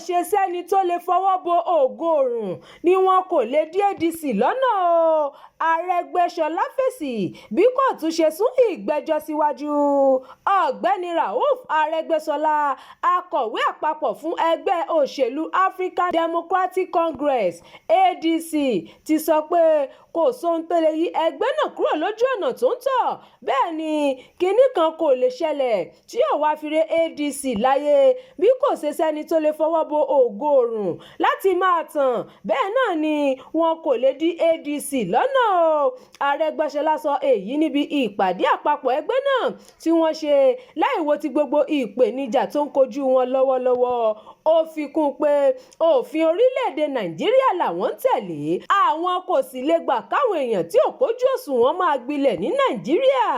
ṣe sẹ́ni tó lè fọwọ́ bo ògo òòrùn ni wọn kò lè dí ADC lọ́nà o. Aregbesola fèsì bí kóòtù ṣe sún ìgbẹ́jọ́ síwájú. Ọ̀gbẹ́ni Rauf Aregbesola, akọ̀wé àpapọ̀ fún ẹgbẹ́ òṣèlú African Democratic Congress ADC, ti sọ pé kò sóhun tó lè yí ẹgbẹ́ náà kúrò lójú ọ̀nà tó ń tọ̀. Bẹ́ẹ̀ ni kinní kan kò lè ṣẹlẹ̀ tí yóò wá fi re ADC láyé bí kò ṣe sẹ́ni tó lè fọwọ́ bo ògo òòrùn láti máa tàn. Bẹ́ẹ̀ náà ni wọn kò lè dí ADC lọ́nà o. Aregbesola sọ èyí níbi ìpàdé àpapọ̀ ẹgbẹ́ náà tí wọ́n ṣe láìwo ti gbogbo ìpèníjà tó ń kojú wọn lọ́wọ́lọ́wọ́. Ó fi kún un pé òfin orílẹ̀-èdè Nàìjíríà làwọn ń tẹ̀lé. Àwọn kò sì lè gbà káwọn èèyàn tí ò kójú òṣùwọ̀n máa gbilẹ̀ ní Nàìjíríà.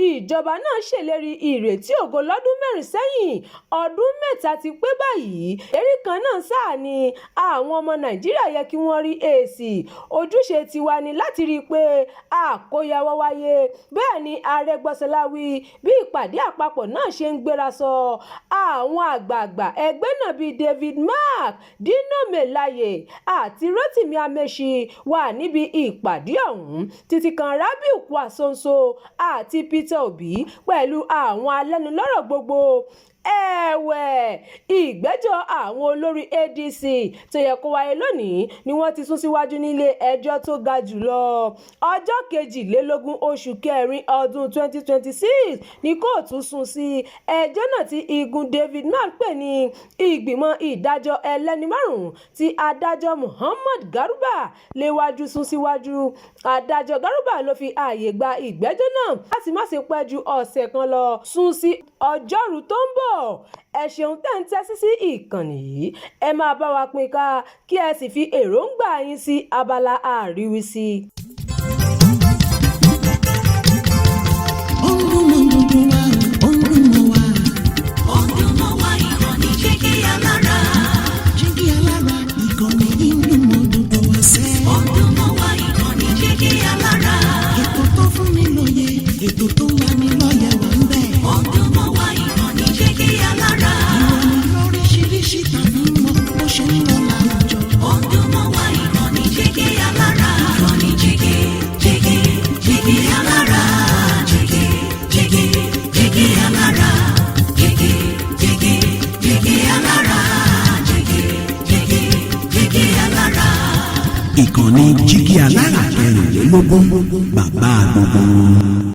Ìjọba náà ṣèlérí ìrètí ògo lọ́dún 4 sẹ́yìn. Ọdún 3 ti pé báyìí. Èrí kan náà sáà ni àwọn ọmọ Nàìjíríà yẹ kí wọ́n rí èsì. Ojúṣe tiwa ni láti rí i pé àkóyawọ́ wáyé. Bẹ́ẹ̀ ni Aregbesola wí bí ìpàdé àpapọ̀ náà ṣe ń gbéra sọ. Àwọn àgbààgbà ẹgbẹ́ náà bíi David Mark, Dino Melaye àti Rotimi Amechi wà níbi ìpàdé ọ̀hún, títí kan Rabiu Kwasonso àti Peter Obi pẹ̀lú àwọn alẹ́nulọ́rọ̀ gbogbo. Ẹ̀wẹ̀, ìgbẹ́jọ́ àwọn olórí ADC tó yẹ kó wáyé lónìí ni wọ́n ti sún síwájú nílé ẹjọ́ tó ga jùlọ. Ọjọ́ 22 oṣù kẹrin ọdún 2026 ni kóòtù sún sí ẹjọ́ náà tí igun David Mark pè ní ìgbìmọ̀ ìdájọ́ ẹlẹ́ni 5 tí adájọ́ Muhammad Garuba léwájú sún síwájú. Adájọ́ Garuba ló fi ààyè gba ìgbẹ́jọ́ náà láti má ṣe pẹ́ ju ọ̀sẹ̀ kan lọ, sún sí Ọjọ́rú tó ń bọ̀. Ẹ ṣeun tẹ́ ń tẹ́sí sí ìkànnì yìí. Ẹ máa bá wa pín ká kí ẹ sì fi èròǹgbà yín sí abala àríwísí. Ìkànnì Jígí Alára 24, bàbá gbogbo